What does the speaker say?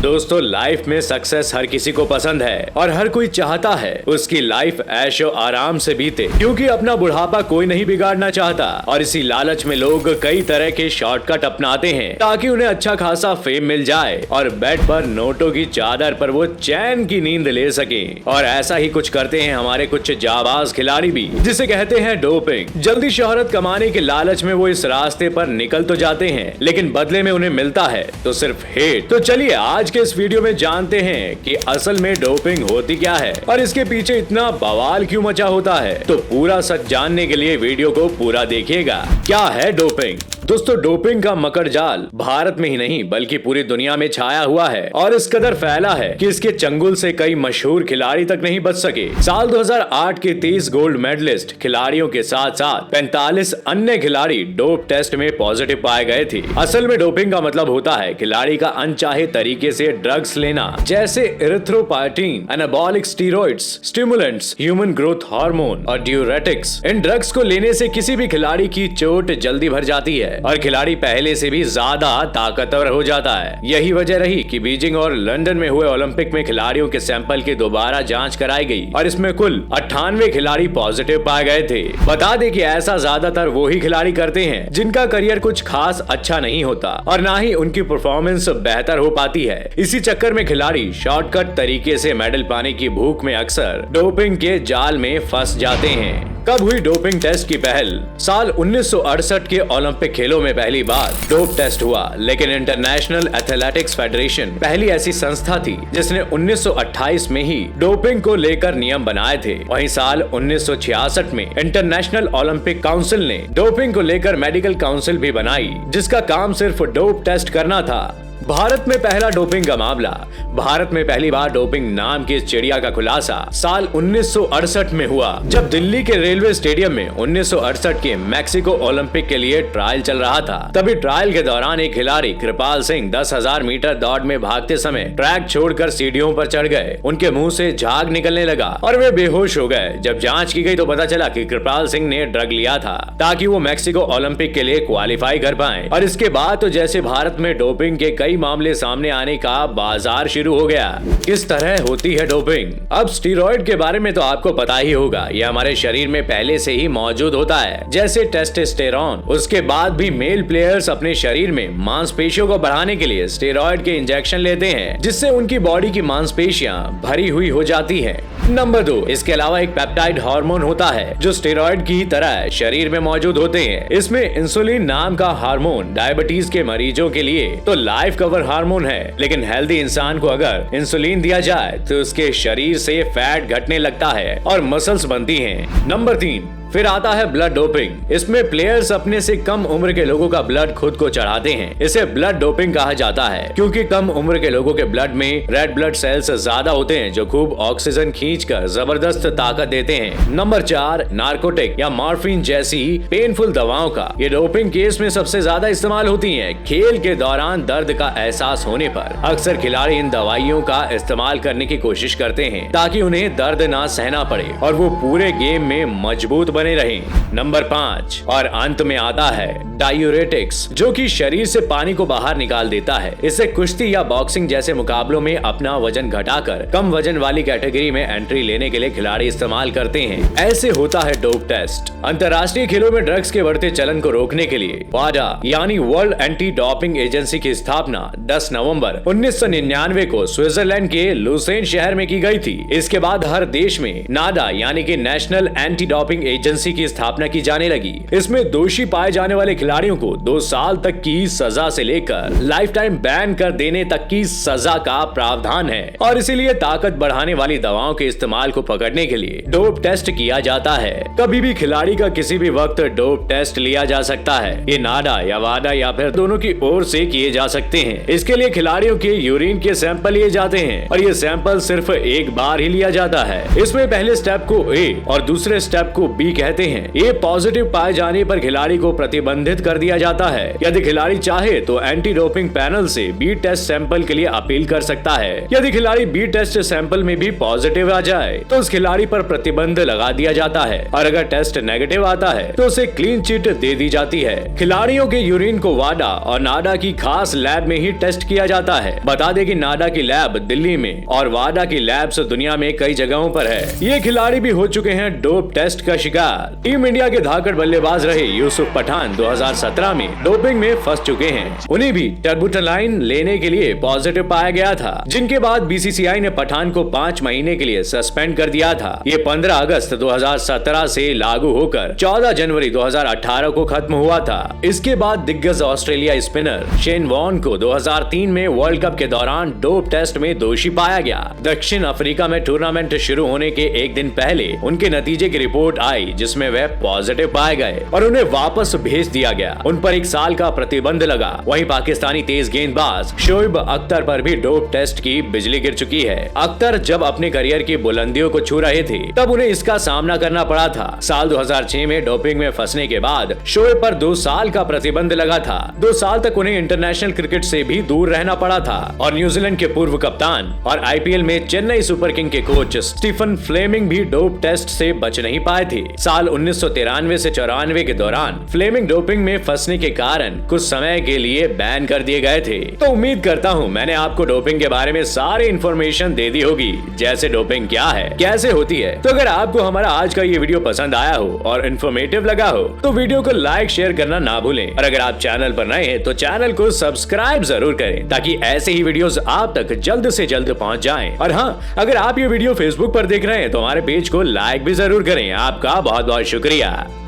दोस्तों लाइफ में सक्सेस हर किसी को पसंद है और हर कोई चाहता है उसकी लाइफ ऐशो आराम से बीते, क्योंकि अपना बुढ़ापा कोई नहीं बिगाड़ना चाहता। और इसी लालच में लोग कई तरह के शॉर्टकट अपनाते हैं ताकि उन्हें अच्छा खासा फेम मिल जाए और बेड पर नोटों की चादर पर वो चैन की नींद ले सके। और ऐसा ही कुछ करते हैं हमारे कुछ जाबाज खिलाड़ी भी, जिसे कहते हैं डोपिंग। जल्दी शोहरत कमाने के लालच में वो इस रास्ते पर निकल तो जाते हैं, लेकिन बदले में उन्हें मिलता है तो सिर्फ हेट। तो चलिए आज के इस वीडियो में जानते हैं कि असल में डोपिंग होती क्या है और इसके पीछे इतना बवाल क्यों मचा होता है। तो पूरा सच जानने के लिए वीडियो को पूरा देखिएगा। क्या है डोपिंग? दोस्तों डोपिंग का मकर जाल भारत में ही नहीं बल्कि पूरी दुनिया में छाया हुआ है और इस कदर फैला है कि इसके चंगुल से कई मशहूर खिलाड़ी तक नहीं बच सके। साल 2008 के 30 गोल्ड मेडलिस्ट खिलाड़ियों के साथ साथ 45 अन्य खिलाड़ी डोप टेस्ट में पॉजिटिव पाए गए थे। असल में डोपिंग का मतलब होता है खिलाड़ी का अनचाहे तरीके से ड्रग्स लेना, जैसे erythropoietin, anabolic steroids, stimulants, human growth hormone और ड्यूरेटिक्स। इन ड्रग्स को लेने से किसी भी खिलाड़ी की चोट जल्दी भर जाती है और खिलाड़ी पहले से भी ज्यादा ताकतवर हो जाता है। यही वजह रही कि बीजिंग और लंदन में हुए ओलंपिक में खिलाड़ियों के सैंपल की दोबारा जांच कराई गई और इसमें कुल 98 खिलाड़ी पॉजिटिव पाए गए थे। बता दें कि ऐसा ज्यादातर वो ही खिलाड़ी करते हैं जिनका करियर कुछ खास अच्छा नहीं होता और ना ही उनकी परफॉर्मेंस बेहतर हो पाती है। इसी चक्कर में खिलाड़ी शॉर्टकट तरीके से मेडल पाने की भूख में अक्सर डोपिंग के जाल में फंस जाते हैं। कब हुई डोपिंग टेस्ट की पहल? साल 1968 के ओलंपिक खेलों में पहली बार डोप टेस्ट हुआ, लेकिन इंटरनेशनल एथलेटिक्स फेडरेशन पहली ऐसी संस्था थी जिसने 1928 में ही डोपिंग को लेकर नियम बनाए थे। वहीं साल 1966 में इंटरनेशनल ओलंपिक काउंसिल ने डोपिंग को लेकर मेडिकल काउंसिल भी बनाई, जिसका काम सिर्फ डोप टेस्ट करना था। भारत में पहला डोपिंग का मामला। भारत में पहली बार डोपिंग नाम की चिड़िया का खुलासा साल 1968 में हुआ, जब दिल्ली के रेलवे स्टेडियम में 1968 के मैक्सिको ओलंपिक के लिए ट्रायल चल रहा था। तभी ट्रायल के दौरान एक खिलाड़ी कृपाल सिंह 10,000 मीटर दौड़ में भागते समय ट्रैक छोड़कर सीढ़ियों पर चढ़ गए। उनके मुंह से झाग निकलने लगा और वे बेहोश हो गए। जब जांच की गई तो पता चला कि कृपाल सिंह ने ड्रग लिया था ताकि वो मैक्सिको ओलंपिक के लिए क्वालिफाई कर पाए। और इसके बाद तो जैसे भारत में डोपिंग के कई मामले सामने आने का बाजार शुरू हो गया। किस तरह होती है डोपिंग? अब स्टीरॉयड के बारे में तो आपको पता ही होगा, यह हमारे शरीर में पहले से ही मौजूद होता है, जैसे टेस्टोस्टेरोन। उसके बाद भी मेल प्लेयर्स अपने शरीर में मांसपेशियों को बढ़ाने के लिए स्टेरॉयड के इंजेक्शन लेते हैं, जिससे उनकी बॉडी की मांसपेशियां भरी हुई हो जाती है। नंबर 2, इसके अलावा एक पेप्टाइड हार्मोन होता है जो स्टेरॉयड की तरह शरीर में मौजूद होते हैं। इसमें इंसुलिन नाम का हार्मोन डायबिटीज के मरीजों के लिए तो लाइफ कवर हार्मोन है, लेकिन हेल्दी इंसान को अगर इंसुलिन दिया जाए तो उसके शरीर से फैट घटने लगता है और मसल्स बनती हैं। नंबर 3, फिर आता है ब्लड डोपिंग। इसमें प्लेयर्स अपने से कम उम्र के लोगों का ब्लड खुद को चढ़ाते हैं। इसे ब्लड डोपिंग कहा जाता है क्योंकि कम उम्र के लोगों के ब्लड में रेड ब्लड सेल्स ज्यादा होते हैं जो खूब ऑक्सीजन खींचकर जबरदस्त ताकत देते हैं। नंबर 4, नार्कोटिक या मॉर्फिन जैसी पेनफुल दवाओं का ये डोपिंग केस में सबसे ज्यादा इस्तेमाल होती है। खेल के दौरान दर्द का एहसास होने पर अक्सर खिलाड़ी इन दवाइयों का इस्तेमाल करने की कोशिश करते हैं ताकि उन्हें दर्द ना सहना पड़े और वो पूरे गेम में मजबूत बने रहें। नंबर 5 और अंत में आता है डायूरेटिक्स, जो कि शरीर से पानी को बाहर निकाल देता है। इसे कुश्ती या बॉक्सिंग जैसे मुकाबलों में अपना वजन घटाकर कम वजन वाली कैटेगरी में एंट्री लेने के लिए खिलाड़ी इस्तेमाल करते हैं। ऐसे होता है डोप टेस्ट। अंतर्राष्ट्रीय खेलों में ड्रग्स के बढ़ते चलन को रोकने के लिए वाडा यानी वर्ल्ड एंटी डोपिंग एजेंसी की स्थापना 10 नवंबर 1999 को स्विट्जरलैंड के लुसेन शहर में की गई थी। इसके बाद हर देश में नाडा यानी कि नेशनल एंटी डोपिंग एजेंसी की स्थापना की जाने लगी। इसमें दोषी पाए जाने वाले खिलाड़ियों को 2 साल तक की सजा से लेकर लाइफ टाइम बैन कर देने तक की सजा का प्रावधान है और इसीलिए ताकत बढ़ाने वाली दवाओं के इस्तेमाल को पकड़ने के लिए डोप टेस्ट किया जाता है। कभी भी खिलाड़ी का किसी भी वक्त डोप टेस्ट लिया जा सकता है। ये नाडा या वाडा या फिर दोनों की ओर से किए जा सकते हैं। इसके लिए खिलाड़ियों के यूरिन के सैंपल लिए जाते हैं और ये सैंपल सिर्फ एक बार ही लिया जाता है। इसमें पहले स्टेप को ए और दूसरे स्टेप को बी कहते हैं। ये पॉजिटिव पाए जाने पर खिलाड़ी को प्रतिबंधित कर दिया जाता है। यदि खिलाड़ी चाहे तो एंटी डोपिंग पैनल से बी टेस्ट सैंपल के लिए अपील कर सकता है। यदि खिलाड़ी बी टेस्ट सैंपल में भी पॉजिटिव आ जाए तो उस खिलाड़ी पर प्रतिबंध लगा दिया जाता है, और अगर टेस्ट नेगेटिव आता है तो उसे क्लीन चिट दे दी जाती है। खिलाड़ियों के यूरिन को वाडा और नाडा की खास लैब में ही टेस्ट किया जाता है। बता दें कि नाडा की लैब दिल्ली में और वाडा की लैब्स दुनिया में कई जगहों पर है। ये खिलाड़ी भी हो चुके हैं डोप टेस्ट का शिकार। टीम इंडिया के धाकड़ बल्लेबाज रहे यूसुफ पठान 2017 में डोपिंग में फंस चुके हैं। उन्हें भी टर्बुटालाइन लेने के लिए पॉजिटिव पाया गया था, जिनके बाद बीसीसीआई ने पठान को 5 महीने के लिए सस्पेंड कर दिया था। ये 15 अगस्त 2017 से लागू होकर 14 जनवरी 2018 को खत्म हुआ था। इसके बाद दिग्गज ऑस्ट्रेलिया स्पिनर शेन वॉर्न को 2003 में वर्ल्ड कप के दौरान डोप टेस्ट में दोषी पाया गया। दक्षिण अफ्रीका में टूर्नामेंट शुरू होने के एक दिन पहले उनके नतीजे की रिपोर्ट आई, जिसमें वे पॉजिटिव पाए गए और उन्हें वापस भेज दिया गया। उन पर 1 साल का प्रतिबंध लगा। वहीं पाकिस्तानी तेज गेंदबाज शोएब अख्तर पर भी डोप टेस्ट की बिजली गिर चुकी है। अख्तर जब अपने करियर की बुलंदियों को छू रहे थे तब उन्हें इसका सामना करना पड़ा था। साल 2006 में डोपिंग में फंसने के बाद शोएब पर 2 साल का प्रतिबंध लगा था। 2 साल तक उन्हें इंटरनेशनल क्रिकेट से भी दूर रहना पड़ा था। और न्यूजीलैंड के पूर्व कप्तान और आईपीएल में चेन्नई सुपर किंग के कोच स्टीफन फ्लेमिंग भी डोप टेस्ट से बच नहीं पाए थे। साल 1993 से 94 के दौरान फ्लेमिंग डोपिंग में फंसने के कारण कुछ समय के लिए बैन कर दिए गए थे। तो उम्मीद करता हूँ मैंने आपको डोपिंग के बारे में सारी इन्फॉर्मेशन दे दी होगी, जैसे डोपिंग क्या है, कैसे होती है। तो अगर आपको हमारा आज का ये वीडियो पसंद आया हो और इन्फॉर्मेटिव लगा हो तो वीडियो को लाइक शेयर करना ना भूलें। और अगर आप चैनल पर नए हैं तो चैनल को सब्सक्राइब जरूर करें, ताकि ऐसे ही वीडियोस आप तक जल्द से जल्द पहुंच जाएं। और हाँ, अगर आप ये वीडियो फेसबुक पर देख रहे हैं तो हमारे पेज को लाइक भी जरूर करें। आपका बहुत बहुत शुक्रिया।